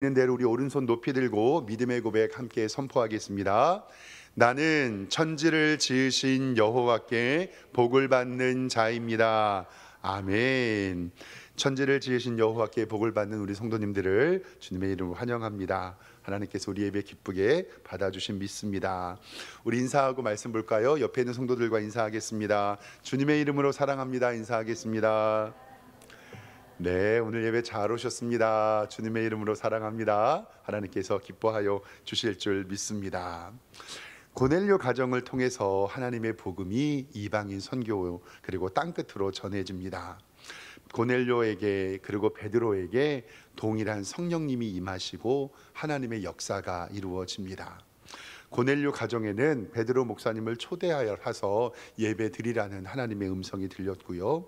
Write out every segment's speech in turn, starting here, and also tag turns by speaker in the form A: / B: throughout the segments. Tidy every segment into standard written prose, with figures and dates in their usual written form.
A: 있는 대로 우리 오른손 높이 들고 믿음의 고백 함께 선포하겠습니다. 나는 천지를 지으신 여호와께 복을 받는 자입니다. 아멘. 천지를 지으신 여호와께 복을 받는 우리 성도님들을 주님의 이름으로 환영합니다. 하나님께서 우리 예배 기쁘게 받아주신 믿습니다. 우리 인사하고 말씀 볼까요? 옆에 있는 성도들과 인사하겠습니다. 주님의 이름으로 사랑합니다. 인사하겠습니다. 네, 오늘 예배 잘 오셨습니다. 주님의 이름으로 사랑합니다. 하나님께서 기뻐하여 주실 줄 믿습니다. 고넬료 가정을 통해서 하나님의 복음이 이방인 선교 그리고 땅끝으로 전해집니다. 고넬료에게 그리고 베드로에게 동일한 성령님이 임하시고 하나님의 역사가 이루어집니다. 고넬료 가정에는 베드로 목사님을 초대하여서 예배 드리라는 하나님의 음성이 들렸고요.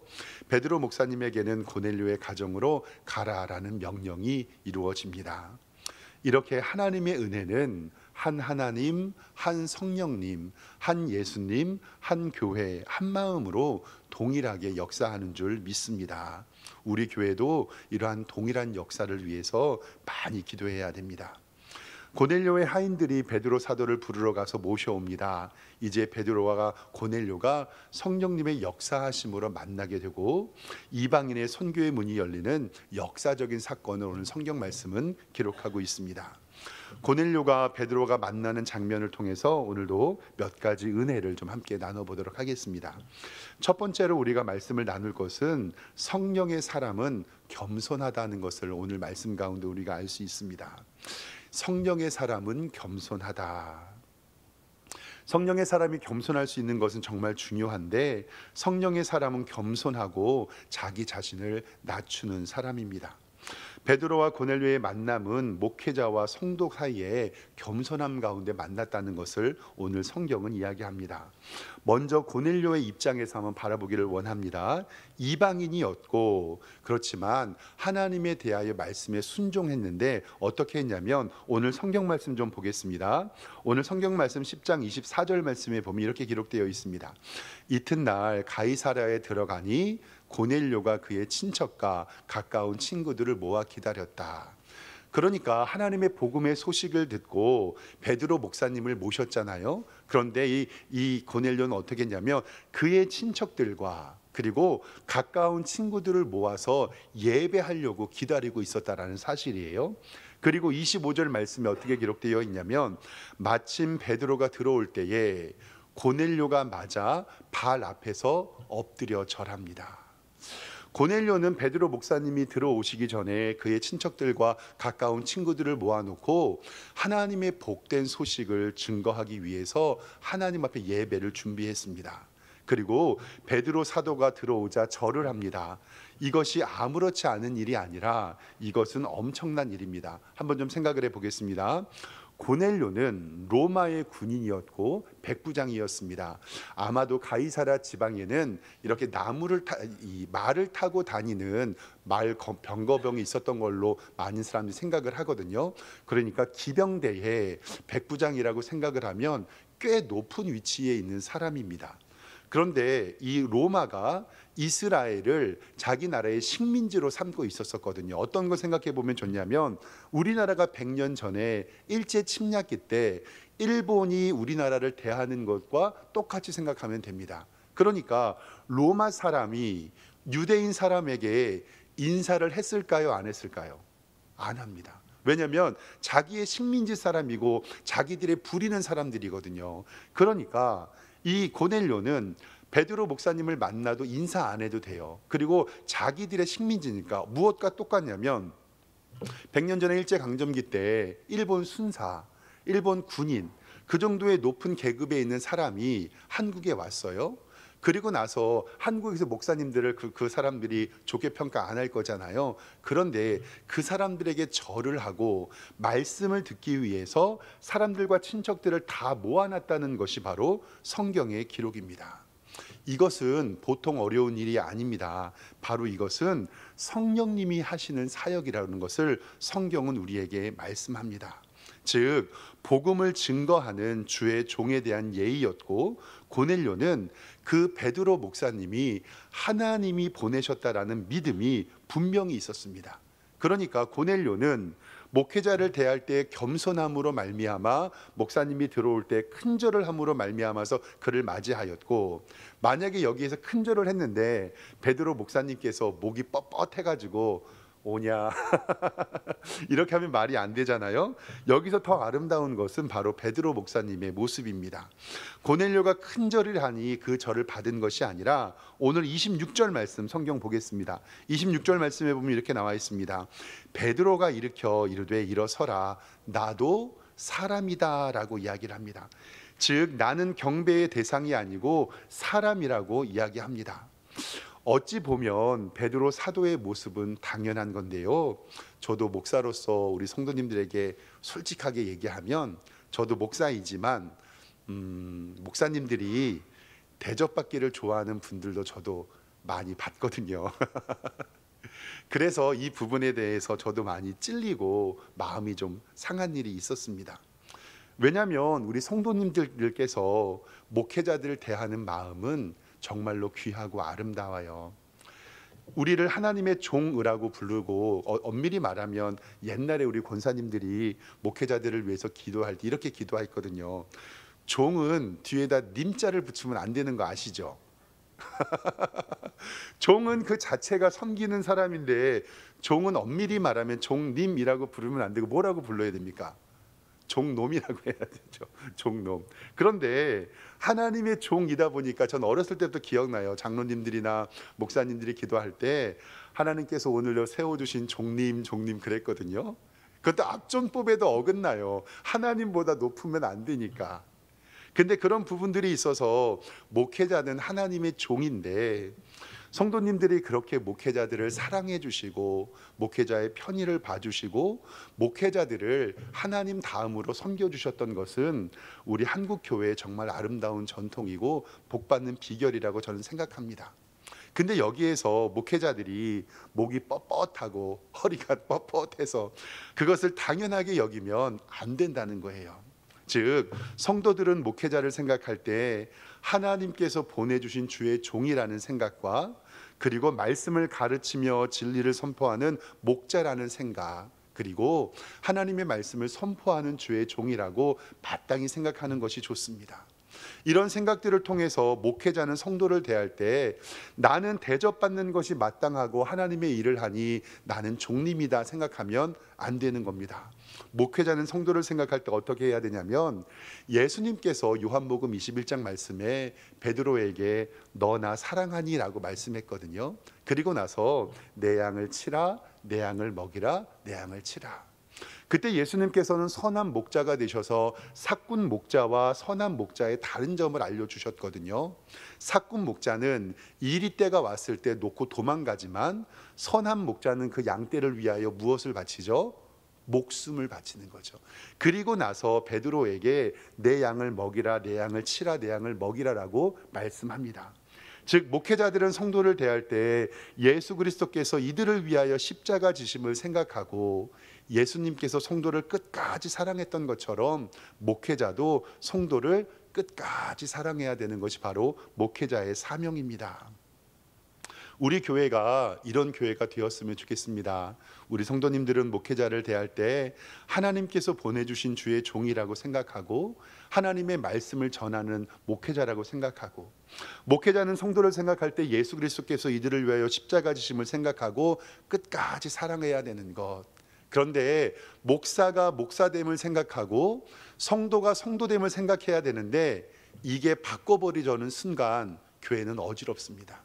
A: 베드로 목사님에게는 고넬료의 가정으로 가라라는 명령이 이루어집니다. 이렇게 하나님의 은혜는 한 하나님, 한 성령님, 한 예수님, 한 교회, 한 마음으로 동일하게 역사하는 줄 믿습니다. 우리 교회도 이러한 동일한 역사를 위해서 많이 기도해야 됩니다. 고넬료의 하인들이 베드로 사도를 부르러 가서 모셔옵니다. 이제 베드로와 고넬료가 성령님의 역사하심으로 만나게 되고 이방인의 선교의 문이 열리는 역사적인 사건을 오늘 성경 말씀은 기록하고 있습니다. 고넬료가 베드로가 만나는 장면을 통해서 오늘도 몇 가지 은혜를 좀 함께 나눠보도록 하겠습니다. 첫 번째로 우리가 말씀을 나눌 것은 성령의 사람은 겸손하다는 것을 오늘 말씀 가운데 우리가 알 수 있습니다. 성령의 사람은 겸손하다. 성령의 사람이 겸손할 수 있는 것은 정말 중요한데 성령의 사람은 겸손하고 자기 자신을 낮추는 사람입니다. 베드로와 고넬료의 만남은 목회자와 성도 사이에 겸손함 가운데 만났다는 것을 오늘 성경은 이야기합니다. 먼저 고넬료의 입장에서 한번 바라보기를 원합니다. 이방인이었고 그렇지만 하나님에 대하여 말씀에 순종했는데 어떻게 했냐면 오늘 성경 말씀 좀 보겠습니다. 오늘 성경 말씀 10장 24절 말씀에 보면 이렇게 기록되어 있습니다. 이튿날 가이사랴에 들어가니 고넬료가 그의 친척과 가까운 친구들을 모아 기다렸다. 그러니까 하나님의 복음의 소식을 듣고 베드로 목사님을 모셨잖아요. 그런데 이 고넬료는 어떻게 했냐면 그의 친척들과 그리고 가까운 친구들을 모아서 예배하려고 기다리고 있었다라는 사실이에요. 그리고 25절 말씀에 어떻게 기록되어 있냐면 마침 베드로가 들어올 때에 고넬료가 맞아 발 앞에서 엎드려 절합니다. 고넬료는 베드로 목사님이 들어오시기 전에 그의 친척들과 가까운 친구들을 모아놓고 하나님의 복된 소식을 증거하기 위해서 하나님 앞에 예배를 준비했습니다. 그리고 베드로 사도가 들어오자 절을 합니다. 이것이 아무렇지 않은 일이 아니라 이것은 엄청난 일입니다. 한번 좀 생각을 해보겠습니다. 고넬료는 로마의 군인이었고 백부장이었습니다. 아마도 가이사랴 지방에는 이렇게 말을 타고 다니는 병거병이 있었던 걸로 많은 사람들이 생각을 하거든요. 그러니까 기병대의 백부장이라고 생각을 하면 꽤 높은 위치에 있는 사람입니다. 그런데 이 로마가 이스라엘을 자기 나라의 식민지로 삼고 있었거든요. 어떤 걸 생각해 보면 좋냐면 우리나라가 100년 전에 일제 침략기 때 일본이 우리나라를 대하는 것과 똑같이 생각하면 됩니다. 그러니까 로마 사람이 유대인 사람에게 인사를 했을까요? 안 했을까요? 안 합니다. 왜냐하면 자기의 식민지 사람이고 자기들의 부리는 사람들이거든요. 그러니까 이 고넬료는 베드로 목사님을 만나도 인사 안 해도 돼요. 그리고 자기들의 식민지니까 무엇과 똑같냐면 100년 전에 일제강점기 때 일본 순사, 일본 군인 그 정도의 높은 계급에 있는 사람이 한국에 왔어요. 그리고 나서 한국에서 목사님들을 그 사람들이 좋게 평가 안 할 거잖아요. 그런데 그 사람들에게 절을 하고 말씀을 듣기 위해서 사람들과 친척들을 다 모아놨다는 것이 바로 성경의 기록입니다. 이것은 보통 어려운 일이 아닙니다. 바로 이것은 성령님이 하시는 사역이라는 것을 성경은 우리에게 말씀합니다. 즉 복음을 증거하는 주의 종에 대한 예의였고 고넬료는 그 베드로 목사님이 하나님이 보내셨다라는 믿음이 분명히 있었습니다. 그러니까 고넬료는 목회자를 대할 때 겸손함으로 말미암아 목사님이 들어올 때 큰절을 함으로 말미암아서 그를 맞이하였고, 만약에 여기에서 큰절을 했는데 베드로 목사님께서 목이 뻣뻣해가지고 오냐 이렇게 하면 말이 안 되잖아요. 여기서 더 아름다운 것은 바로 베드로 목사님의 모습입니다. 고넬료가 큰 절을 하니 그 절을 받은 것이 아니라, 오늘 26절 말씀 성경 보겠습니다. 26절 말씀에 보면 이렇게 나와 있습니다. 베드로가 일으켜 이르되 일어서라, 나도 사람이다 라고 이야기를 합니다. 즉 나는 경배의 대상이 아니고 사람이라고 이야기합니다. 어찌 보면 베드로 사도의 모습은 당연한 건데요, 저도 목사로서 우리 성도님들에게 솔직하게 얘기하면, 저도 목사이지만 목사님들이 대접받기를 좋아하는 분들도 저도 많이 봤거든요. 그래서 이 부분에 대해서 저도 많이 찔리고 마음이 좀 상한 일이 있었습니다. 왜냐하면 우리 성도님들께서 목회자들을 대하는 마음은 정말로 귀하고 아름다워요. 우리를 하나님의 종이라고 부르고, 엄밀히 말하면 옛날에 우리 권사님들이 목회자들을 위해서 기도할 때 이렇게 기도했거든요. 종은 뒤에다 님자를 붙이면 안 되는 거 아시죠? 종은 그 자체가 섬기는 사람인데, 종은 엄밀히 말하면 종님이라고 부르면 안 되고 뭐라고 불러야 됩니까? 종놈이라고 해야 되죠. 종놈. 그런데 하나님의 종이다 보니까, 전 어렸을 때부터 기억나요. 장로님들이나 목사님들이 기도할 때 하나님께서 오늘로 세워주신 종님 그랬거든요. 그것도 앞전법에도 어긋나요. 하나님보다 높으면 안 되니까. 근데 그런 부분들이 있어서 목회자는 하나님의 종인데, 성도님들이 그렇게 목회자들을 사랑해 주시고 목회자의 편의를 봐주시고 목회자들을 하나님 다음으로 섬겨주셨던 것은 우리 한국교회의 정말 아름다운 전통이고 복받는 비결이라고 저는 생각합니다. 근데 여기에서 목회자들이 목이 뻣뻣하고 허리가 뻣뻣해서 그것을 당연하게 여기면 안 된다는 거예요. 즉 성도들은 목회자를 생각할 때 하나님께서 보내주신 주의 종이라는 생각과, 그리고 말씀을 가르치며 진리를 선포하는 목자라는 생각, 그리고 하나님의 말씀을 선포하는 주의 종이라고 마땅히 생각하는 것이 좋습니다. 이런 생각들을 통해서 목회자는 성도를 대할 때 나는 대접받는 것이 마땅하고 하나님의 일을 하니 나는 종님이다 생각하면 안 되는 겁니다. 목회자는 성도를 생각할 때 어떻게 해야 되냐면, 예수님께서 요한복음 21장 말씀에 베드로에게 너 나 사랑하니 라고 말씀했거든요. 그리고 나서 내 양을 치라, 내 양을 먹이라, 내 양을 치라. 그때 예수님께서는 선한 목자가 되셔서 삭군 목자와 선한 목자의 다른 점을 알려주셨거든요. 삭군 목자는 이리 때가 왔을 때 놓고 도망가지만, 선한 목자는 그 양떼를 위하여 무엇을 바치죠? 목숨을 바치는 거죠. 그리고 나서 베드로에게 내 양을 먹이라, 내 양을 치라, 내 양을 먹이라라고 말씀합니다. 즉 목회자들은 성도를 대할 때 예수 그리스도께서 이들을 위하여 십자가 지심을 생각하고 예수님께서 성도를 끝까지 사랑했던 것처럼 목회자도 성도를 끝까지 사랑해야 되는 것이 바로 목회자의 사명입니다. 우리 교회가 이런 교회가 되었으면 좋겠습니다. 우리 성도님들은 목회자를 대할 때 하나님께서 보내주신 주의 종이라고 생각하고 하나님의 말씀을 전하는 목회자라고 생각하고, 목회자는 성도를 생각할 때 예수 그리스도께서 이들을 위하여 십자가 지심을 생각하고 끝까지 사랑해야 되는 것. 그런데 목사가 목사됨을 생각하고 성도가 성도됨을 생각해야 되는데, 이게 바꿔버리려는 순간 교회는 어지럽습니다.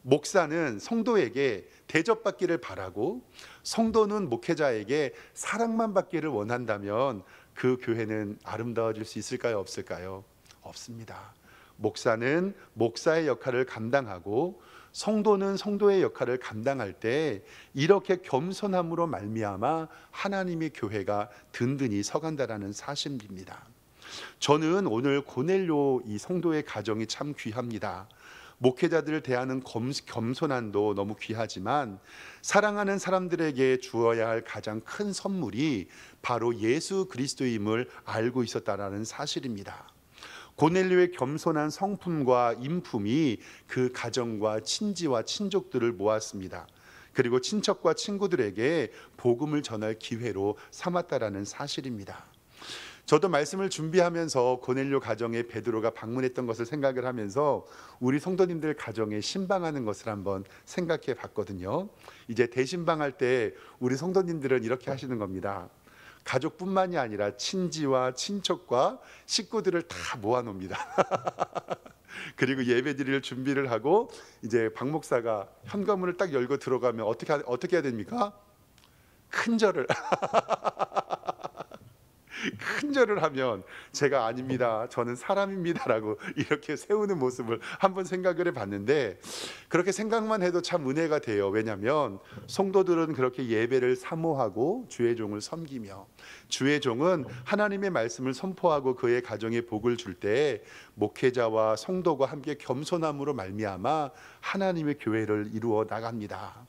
A: 목사는 성도에게 대접받기를 바라고 성도는 목회자에게 사랑만 받기를 원한다면 그 교회는 아름다워질 수 있을까요? 없을까요? 없습니다. 목사는 목사의 역할을 감당하고 성도는 성도의 역할을 감당할 때 이렇게 겸손함으로 말미암아 하나님의 교회가 든든히 서간다라는 사실입니다. 저는 오늘 고넬료 이 성도의 가정이 참 귀합니다. 목회자들을 대하는 겸손함도 너무 귀하지만 사랑하는 사람들에게 주어야 할 가장 큰 선물이 바로 예수 그리스도임을 알고 있었다라는 사실입니다. 고넬료의 겸손한 성품과 인품이 그 가정과 친지와 친족들을 모았습니다. 그리고 친척과 친구들에게 복음을 전할 기회로 삼았다라는 사실입니다. 저도 말씀을 준비하면서 고넬료 가정에 베드로가 방문했던 것을 생각을 하면서 우리 성도님들 가정에 신방하는 것을 한번 생각해 봤거든요. 이제 대신방할 때 우리 성도님들은 이렇게 하시는 겁니다. 가족뿐만이 아니라 친지와 친척과 식구들을 다 모아놉니다. 그리고 예배 드릴 준비를 하고 이제 박 목사가 현관문을 딱 열고 들어가면 어떻게 해야 됩니까? 큰 절을 큰 절을 하면 제가 아닙니다, 저는 사람입니다라고 이렇게 세우는 모습을 한번 생각을 해봤는데, 그렇게 생각만 해도 참 은혜가 돼요. 왜냐하면 성도들은 그렇게 예배를 사모하고 주의 종을 섬기며, 주의 종은 하나님의 말씀을 선포하고 그의 가정에 복을 줄 때 목회자와 성도가 함께 겸손함으로 말미암아 하나님의 교회를 이루어 나갑니다.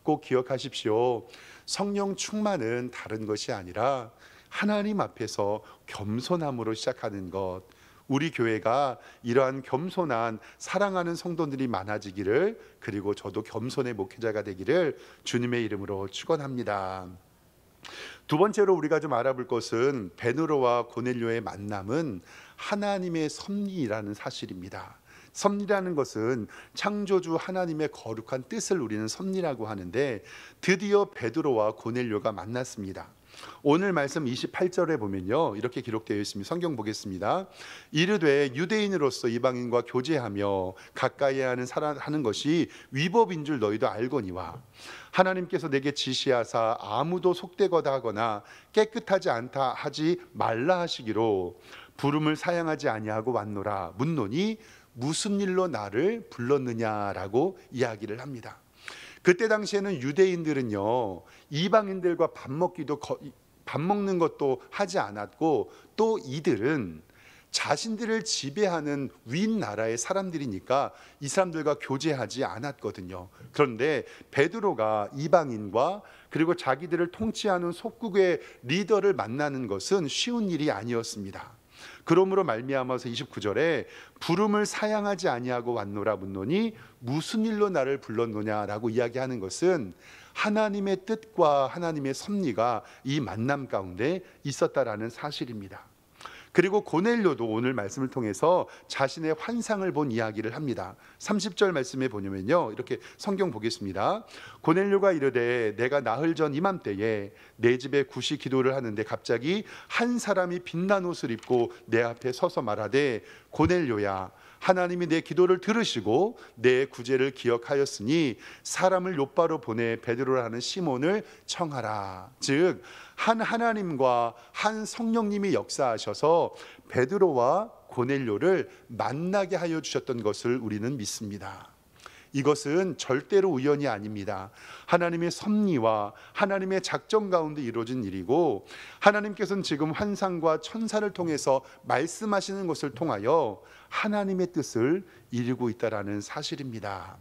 A: 꼭 기억하십시오. 성령 충만은 다른 것이 아니라 하나님 앞에서 겸손함으로 시작하는 것. 우리 교회가 이러한 겸손한 사랑하는 성도들이 많아지기를, 그리고 저도 겸손의 목회자가 되기를 주님의 이름으로 축원합니다. 두 번째로 우리가 좀 알아볼 것은 베드로와 고넬료의 만남은 하나님의 섭리라는 사실입니다. 섭리라는 것은 창조주 하나님의 거룩한 뜻을 우리는 섭리라고 하는데, 드디어 베드로와 고넬료가 만났습니다. 오늘 말씀 28절에 보면요, 이렇게 기록되어 있습니다. 성경 보겠습니다. 이르되 유대인으로서 이방인과 교제하며 가까이 하는 것이 위법인 줄 너희도 알거니와 하나님께서 내게 지시하사 아무도 속되거다 하거나 깨끗하지 않다 하지 말라 하시기로 부름을 사양하지 아니하고 왔노라. 묻노니 무슨 일로 나를 불렀느냐라고 이야기를 합니다. 그때 당시에는 유대인들은요, 이방인들과 밥 먹는 것도 하지 않았고, 또 이들은 자신들을 지배하는 윗나라의 사람들이니까 이 사람들과 교제하지 않았거든요. 그런데 베드로가 이방인과 그리고 자기들을 통치하는 속국의 리더를 만나는 것은 쉬운 일이 아니었습니다. 그러므로 말미암아서 29절에 부름을 사양하지 아니하고 왔노라. 묻노니 무슨 일로 나를 불렀느냐라고 이야기하는 것은 하나님의 뜻과 하나님의 섭리가 이 만남 가운데 있었다라는 사실입니다. 그리고 고넬료도 오늘 말씀을 통해서 자신의 환상을 본 이야기를 합니다. 30절 말씀에 보면요, 이렇게 성경 보겠습니다. 고넬료가 이르되 내가 나흘 전 이맘때에 내 집에 굿이 기도를 하는데 갑자기 한 사람이 빛난 옷을 입고 내 앞에 서서 말하되 고넬료야, 하나님이 내 기도를 들으시고 내 구제를 기억하였으니 사람을 욥바로 보내 베드로라는 시몬을 청하라. 즉 한 하나님과 한 성령님이 역사하셔서 베드로와 고넬료를 만나게 하여 주셨던 것을 우리는 믿습니다. 이것은 절대로 우연이 아닙니다. 하나님의 섭리와 하나님의 작정 가운데 이루어진 일이고, 하나님께서는 지금 환상과 천사를 통해서 말씀하시는 것을 통하여 하나님의 뜻을 이루고 있다라는 사실입니다.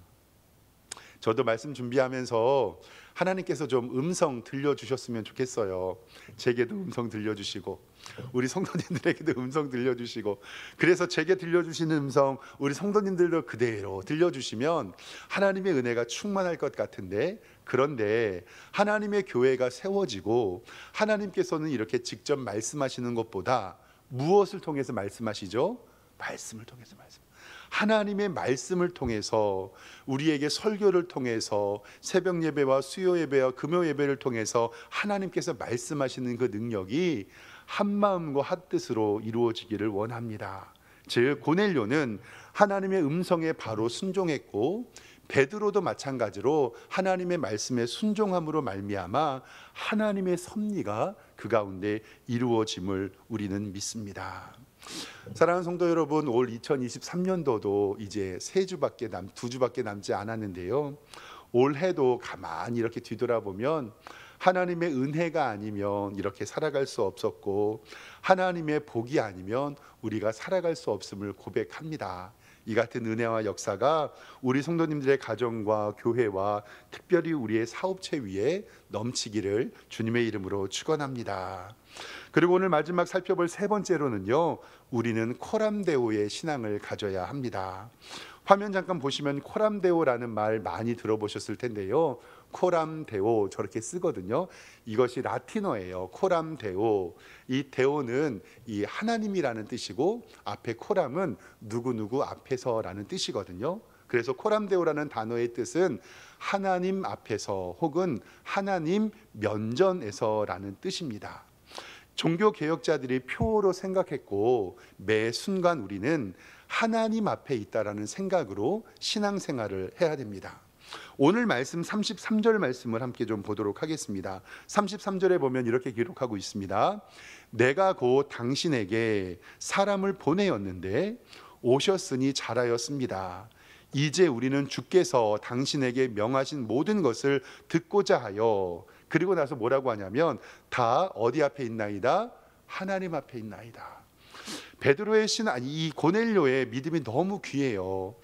A: 저도 말씀 준비하면서 하나님께서 좀 음성 들려주셨으면 좋겠어요. 제게도 음성 들려주시고 우리 성도님들에게도 음성 들려주시고, 그래서 제게 들려주시는 음성 우리 성도님들도 그대로 들려주시면 하나님의 은혜가 충만할 것 같은데, 그런데 하나님의 교회가 세워지고 하나님께서는 이렇게 직접 말씀하시는 것보다 무엇을 통해서 말씀하시죠? 말씀을 통해서 하나님의 말씀을 통해서, 우리에게 설교를 통해서, 새벽 예배와 수요 예배와 금요 예배를 통해서 하나님께서 말씀하시는 그 능력이 한 마음과 한 뜻으로 이루어지기를 원합니다. 즉 고넬료는 하나님의 음성에 바로 순종했고, 베드로도 마찬가지로 하나님의 말씀에 순종함으로 말미암아 하나님의 섭리가 그 가운데 이루어짐을 우리는 믿습니다. 사랑하는 성도 여러분, 올 2023년도도 이제 두 주밖에 남지 않았는데요, 올해도 가만히 이렇게 뒤돌아보면 하나님의 은혜가 아니면 이렇게 살아갈 수 없었고, 하나님의 복이 아니면 우리가 살아갈 수 없음을 고백합니다. 이 같은 은혜와 역사가 우리 성도님들의 가정과 교회와 특별히 우리의 사업체 위에 넘치기를 주님의 이름으로 축원합니다. 그리고 오늘 마지막 살펴볼 세 번째로는요, 우리는 코람데오의 신앙을 가져야 합니다. 화면 잠깐 보시면 코람데오라는 말 많이 들어보셨을 텐데요, 코람 데오 저렇게 쓰거든요. 이것이 라틴어예요. 코람 데오. 이 데오는 이 하나님이라는 뜻이고 앞에 코람은 누구누구 앞에서라는 뜻이거든요. 그래서 코람 데오라는 단어의 뜻은 하나님 앞에서 혹은 하나님 면전에서라는 뜻입니다. 종교 개혁자들이 표어로 생각했고 매 순간 우리는 하나님 앞에 있다라는 생각으로 신앙생활을 해야 됩니다. 오늘 말씀 33절 말씀을 함께 좀 보도록 하겠습니다. 33절에 보면 이렇게 기록하고 있습니다. 내가 곧 당신에게 사람을 보내었는데 오셨으니 잘하였습니다. 이제 우리는 주께서 당신에게 명하신 모든 것을 듣고자 하여, 그리고 나서 뭐라고 하냐면 다 어디 앞에 있나이다? 하나님 앞에 있나이다. 베드로의 이 고넬료의 믿음이 너무 귀해요.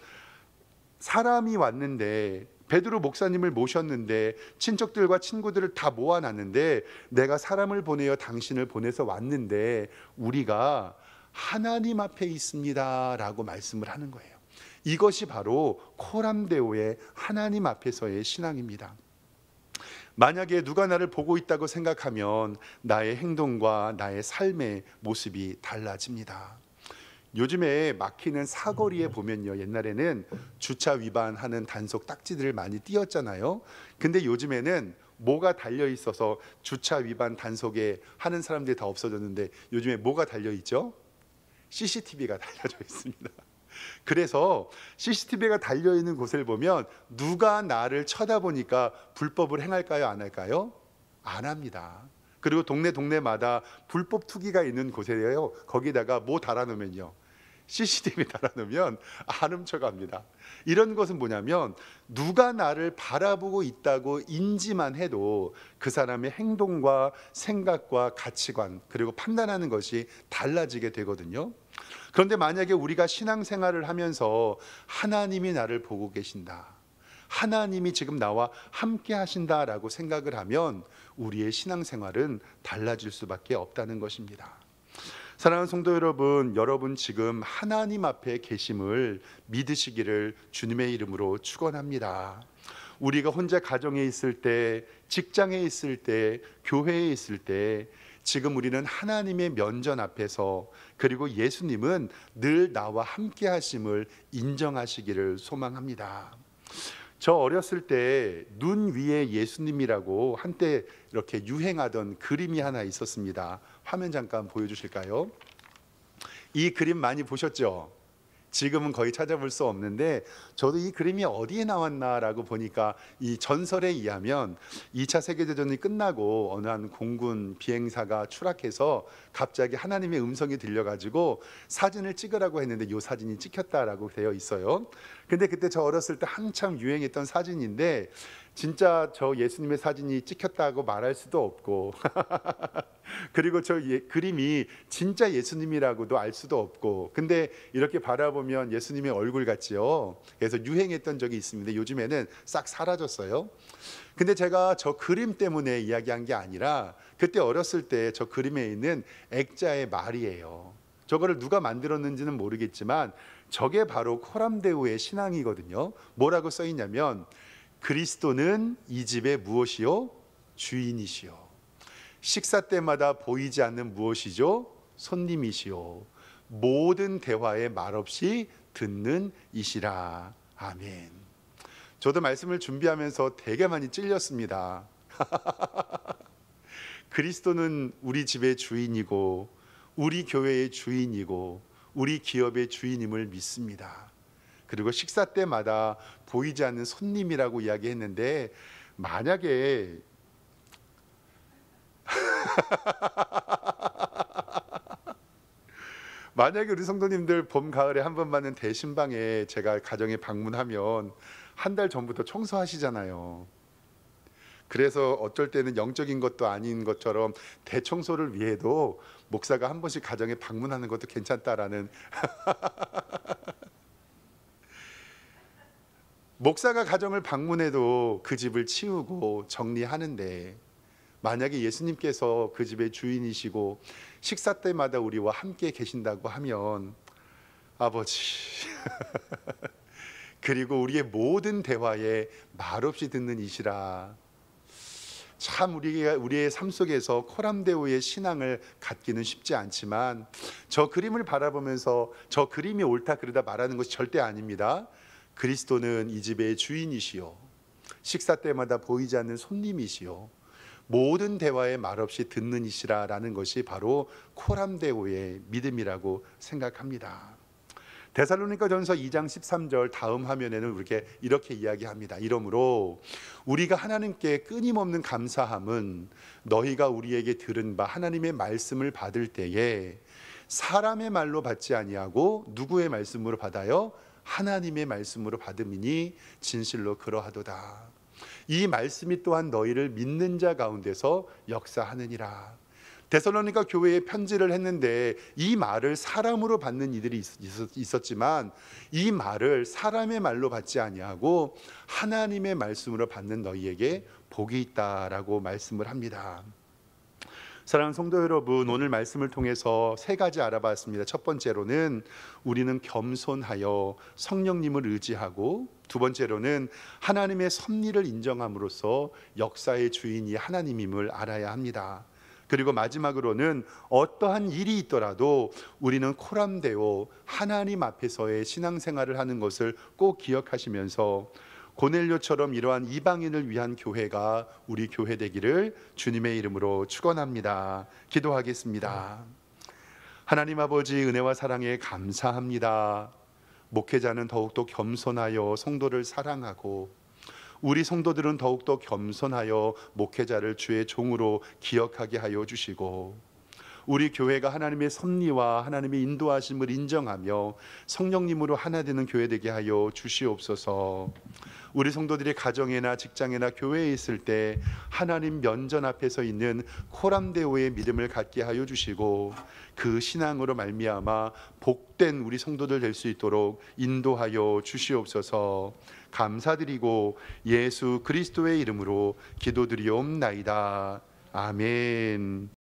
A: 사람이 왔는데, 베드로 목사님을 모셨는데 친척들과 친구들을 다 모아놨는데 내가 사람을 보내어 당신을 보내서 왔는데 우리가 하나님 앞에 있습니다 라고 말씀을 하는 거예요. 이것이 바로 코람데오의 하나님 앞에서의 신앙입니다. 만약에 누가 나를 보고 있다고 생각하면 나의 행동과 나의 삶의 모습이 달라집니다. 요즘에 막히는 사거리에 보면요, 옛날에는 주차 위반하는 단속 딱지들을 많이 띄었잖아요. 근데 요즘에는 뭐가 달려 있어서 주차 위반 단속에 하는 사람들이 다 없어졌는데 요즘에 뭐가 달려 있죠? CCTV가 달려져 있습니다. 그래서 CCTV가 달려있는 곳을 보면 누가 나를 쳐다보니까 불법을 행할까요? 안 할까요? 안 합니다. 그리고 동네마다 불법 투기가 있는 곳에요, 거기다가 뭐 달아놓으면요, CCTV 달아놓으면 안 훔쳐갑니다. 이런 것은 뭐냐면 누가 나를 바라보고 있다고 인지만 해도 그 사람의 행동과 생각과 가치관 그리고 판단하는 것이 달라지게 되거든요. 그런데 만약에 우리가 신앙생활을 하면서 하나님이 나를 보고 계신다, 하나님이 지금 나와 함께 하신다라고 생각을 하면 우리의 신앙생활은 달라질 수밖에 없다는 것입니다. 사랑하는 성도 여러분, 여러분 지금 하나님 앞에 계심을 믿으시기를 주님의 이름으로 축원합니다. 우리가 혼자 가정에 있을 때, 직장에 있을 때, 교회에 있을 때 지금 우리는 하나님의 면전 앞에서, 그리고 예수님은 늘 나와 함께 하심을 인정하시기를 소망합니다. 저 어렸을 때 눈 위에 예수님이라고 한때 이렇게 유행하던 그림이 하나 있었습니다. 화면 잠깐 보여주실까요? 이 그림 많이 보셨죠? 지금은 거의 찾아볼 수 없는데 저도 이 그림이 어디에 나왔나라고 보니까 이 전설에 의하면 2차 세계대전이 끝나고 어느 한 공군 비행사가 추락해서 갑자기 하나님의 음성이 들려가지고 사진을 찍으라고 했는데 이 사진이 찍혔다라고 되어 있어요. 근데 그때 저 어렸을 때 한참 유행했던 사진인데 진짜 저 예수님의 사진이 찍혔다고 말할 수도 없고 그리고 저 그림이 진짜 예수님이라고도 알 수도 없고, 근데 이렇게 바라보면 예수님의 얼굴 같지요. 그래서 유행했던 적이 있습니다. 요즘에는 싹 사라졌어요. 근데 제가 저 그림 때문에 이야기한 게 아니라 그때 어렸을 때 저 그림에 있는 액자의 말이에요. 저거를 누가 만들었는지는 모르겠지만 저게 바로 코람데오의 신앙이거든요. 뭐라고 써 있냐면 그리스도는 이 집의 무엇이요? 주인이시요. 식사 때마다 보이지 않는 무엇이죠? 손님이시요. 모든 대화에 말없이 듣는 이시라. 아멘. 저도 말씀을 준비하면서 되게 많이 찔렸습니다. 그리스도는 우리 집의 주인이고 우리 교회의 주인이고 우리 기업의 주인임을 믿습니다. 그리고 식사 때마다 보이지 않는 손님이라고 이야기했는데 만약에 우리 성도님들 봄 가을에 한 번 받는 대신방에 제가 가정에 방문하면 한 달 전부터 청소하시잖아요. 그래서 어쩔 때는 영적인 것도 아닌 것처럼 대청소를 위해도 목사가 한 번씩 가정에 방문하는 것도 괜찮다라는 목사가 가정을 방문해도 그 집을 치우고 정리하는데 만약에 예수님께서 그 집의 주인이시고 식사 때마다 우리와 함께 계신다고 하면 아버지 그리고 우리의 모든 대화에 말없이 듣는 이시라. 참 우리의 삶 속에서 코람데오의 신앙을 갖기는 쉽지 않지만, 저 그림을 바라보면서 저 그림이 옳다 그르다 말하는 것이 절대 아닙니다. 그리스도는 이 집의 주인이시요, 식사 때마다 보이지 않는 손님이시요, 모든 대화에 말없이 듣는 이시라라는 것이 바로 코람데오의 믿음이라고 생각합니다. 데살로니가전서 2장 13절 다음 화면에는 이렇게 이야기합니다. 이러므로 우리가 하나님께 끊임없는 감사함은 너희가 우리에게 들은 바 하나님의 말씀을 받을 때에 사람의 말로 받지 아니하고 누구의 말씀으로 받아요? 하나님의 말씀으로 받음이니 진실로 그러하도다. 이 말씀이 또한 너희를 믿는 자 가운데서 역사하느니라. 데살로니가 교회에 편지를 했는데 이 말을 사람으로 받는 이들이 있었지만, 이 말을 사람의 말로 받지 아니하고 하나님의 말씀으로 받는 너희에게 복이 있다라고 말씀을 합니다. 사랑하는 성도 여러분, 오늘 말씀을 통해서 세 가지 알아봤습니다. 첫 번째로는 우리는 겸손하여 성령님을 의지하고, 두 번째로는 하나님의 섭리를 인정함으로써 역사의 주인이 하나님임을 알아야 합니다. 그리고 마지막으로는 어떠한 일이 있더라도 우리는 코람데오 하나님 앞에서의 신앙생활을 하는 것을 꼭 기억하시면서 고넬료처럼 이러한 이방인을 위한 교회가 우리 교회 되기를 주님의 이름으로 축원합니다. 기도하겠습니다. 하나님 아버지, 은혜와 사랑에 감사합니다. 목회자는 더욱더 겸손하여 성도를 사랑하고, 우리 성도들은 더욱더 겸손하여 목회자를 주의 종으로 기억하게 하여 주시고, 우리 교회가 하나님의 섭리와 하나님의 인도하심을 인정하며 성령님으로 하나 되는 교회 되게 하여 주시옵소서. 우리 성도들이 가정이나 직장이나 교회에 있을 때 하나님 면전 앞에 서 있는 코람데오의 믿음을 갖게 하여 주시고, 그 신앙으로 말미암아 복된 우리 성도들 될 수 있도록 인도하여 주시옵소서. 감사드리고 예수 그리스도의 이름으로 기도드리옵나이다. 아멘.